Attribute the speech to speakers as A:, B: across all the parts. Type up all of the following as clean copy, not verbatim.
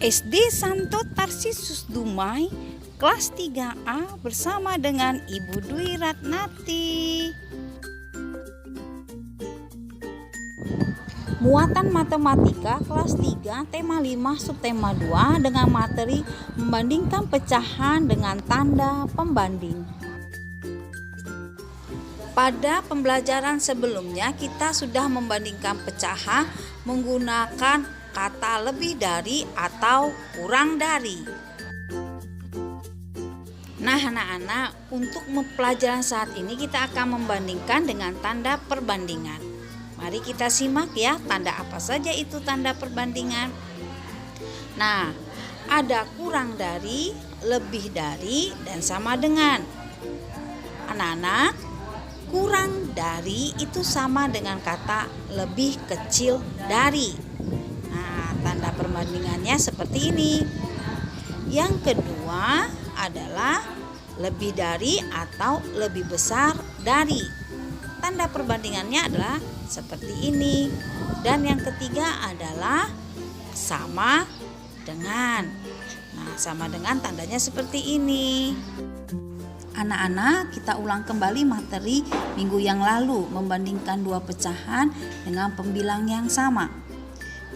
A: SD Santo Tarsisus Dumai, kelas 3A bersama dengan Ibu Dwi Ratnati. Muatan Matematika kelas 3 tema 5 subtema 2 dengan materi membandingkan pecahan dengan tanda pembanding. Pada pembelajaran sebelumnya kita sudah membandingkan pecahan menggunakan kata lebih dari atau kurang dari. Nah anak-anak, untuk pelajaran saat ini kita akan membandingkan dengan tanda perbandingan. Mari kita simak ya, tanda apa saja itu tanda perbandingan. Nah, ada kurang dari, lebih dari, dan sama dengan. Anak-anak, kurang dari itu sama dengan kata lebih kecil dari. Nah, tanda perbandingannya seperti ini. Yang kedua adalah lebih dari atau lebih besar dari. Tanda perbandingannya adalah seperti ini. Dan yang ketiga adalah sama dengan. Nah, sama dengan tandanya seperti ini. Anak-anak, kita ulang kembali materi minggu yang lalu membandingkan dua pecahan dengan pembilang yang sama.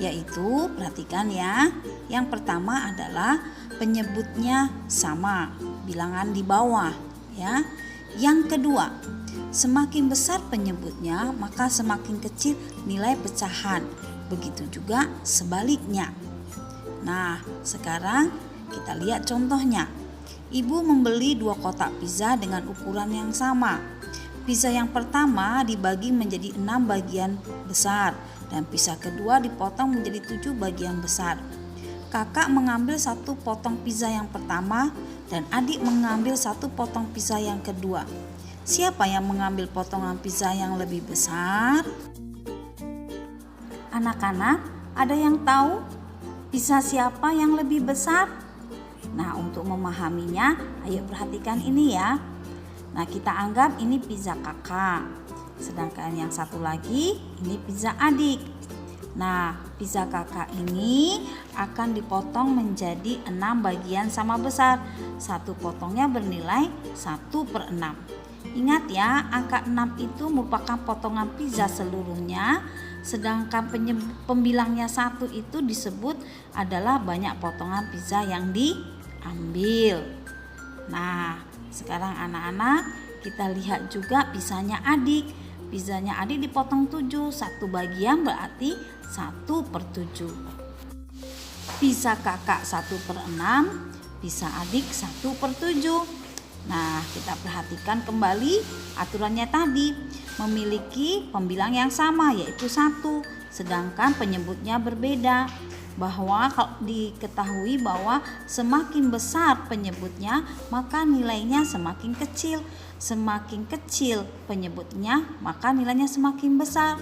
A: Yaitu, perhatikan ya, yang pertama adalah penyebutnya sama, bilangan di bawah ya. Yang kedua, semakin besar penyebutnya maka semakin kecil nilai pecahan. Begitu juga sebaliknya. Nah, sekarang kita lihat contohnya. Ibu membeli 2 kotak pizza dengan ukuran yang sama. Pizza yang pertama dibagi menjadi 6 bagian besar dan pizza kedua dipotong menjadi 7 bagian besar. Kakak mengambil 1 potong pizza yang pertama dan adik mengambil 1 potong pizza yang kedua. Siapa yang mengambil potongan pizza yang lebih besar? Anak-anak, ada yang tahu pizza siapa yang lebih besar? Nah, untuk memahaminya, ayo perhatikan ini ya. Nah, kita anggap ini pizza kakak. Sedangkan yang satu lagi ini pizza adik. Nah, pizza kakak ini akan dipotong menjadi 6 bagian sama besar. Satu potongnya bernilai 1/6. Ingat ya, angka 6 itu merupakan potongan pizza seluruhnya. Sedangkan pembilangnya 1 itu disebut adalah banyak potongan pizza yang diambil. Nah, sekarang anak-anak kita lihat juga pizzanya adik. Pizzanya adik dipotong 7, 1 bagian berarti 1/7. Pizza kakak 1/6, pizza adik 1/7. Nah, kita perhatikan kembali aturannya tadi. Memiliki pembilang yang sama yaitu 1, sedangkan penyebutnya berbeda. Bahwa kalau diketahui bahwa semakin besar penyebutnya maka nilainya semakin kecil. Semakin kecil penyebutnya maka nilainya semakin besar.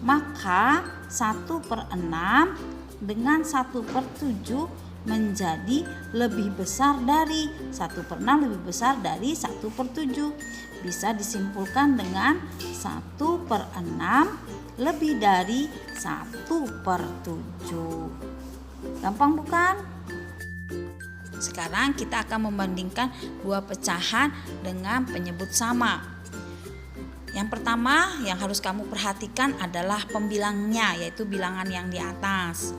A: Maka 1/6 dengan 1/7 menjadi lebih besar dari 1/6 lebih besar dari 1/7. Bisa disimpulkan dengan 1/6 lebih dari 1/7. Gampang bukan? Sekarang kita akan membandingkan dua pecahan dengan penyebut sama. Yang pertama yang harus kamu perhatikan adalah pembilangnya, yaitu bilangan yang di atas.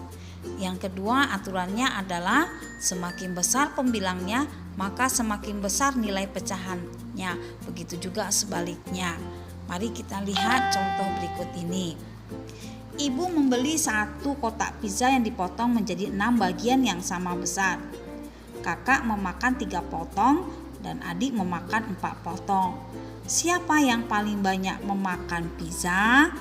A: Yang kedua aturannya adalah semakin besar pembilangnya maka semakin besar nilai pecahannya. Begitu juga sebaliknya. Mari kita lihat contoh berikut ini. Ibu membeli 1 kotak pizza yang dipotong menjadi 6 bagian yang sama besar. Kakak memakan 3 potong dan adik memakan 4 potong. Siapa yang paling banyak memakan pizza?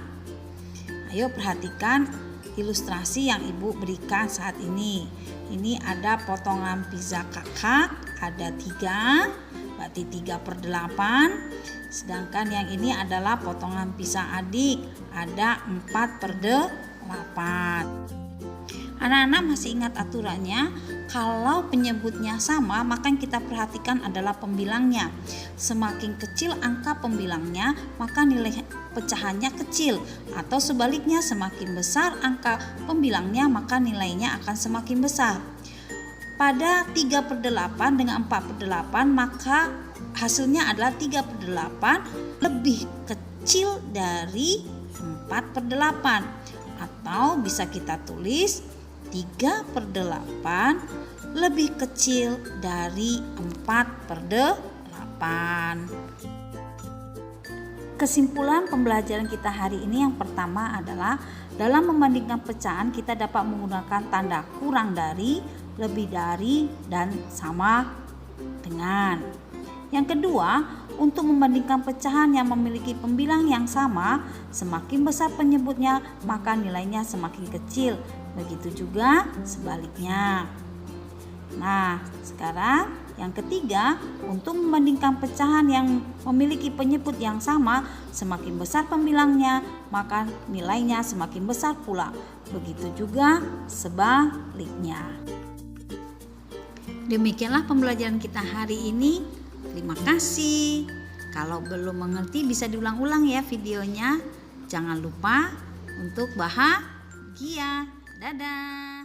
A: Ayo perhatikan ilustrasi yang ibu berikan saat ini. Ini ada potongan pizza kakak, ada 3, berarti 3/8. Sedangkan yang ini adalah potongan pizza adik, ada 4/8. Anak-anak masih ingat aturannya? Kalau penyebutnya sama, maka yang kita perhatikan adalah pembilangnya. Semakin kecil angka pembilangnya, maka nilai pecahannya kecil. Atau sebaliknya, semakin besar angka pembilangnya, maka nilainya akan semakin besar. pada 3/8 dengan 4/8, maka hasilnya adalah 3/8 lebih kecil dari 4/8. Atau bisa kita tulis 3/8 lebih kecil dari 4/8. Kesimpulan pembelajaran kita hari ini yang pertama adalah dalam membandingkan pecahan kita dapat menggunakan tanda kurang dari, lebih dari, dan sama dengan. Yang kedua, untuk membandingkan pecahan yang memiliki pembilang yang sama, semakin besar penyebutnya maka nilainya semakin kecil. Begitu juga sebaliknya. Nah, sekarang yang ketiga, untuk membandingkan pecahan yang memiliki penyebut yang sama, semakin besar pembilangnya, maka nilainya semakin besar pula. Begitu juga sebaliknya. Demikianlah pembelajaran kita hari ini. Terima kasih. Kalau belum mengerti bisa diulang-ulang ya videonya. Jangan lupa untuk bahagia. Dadah.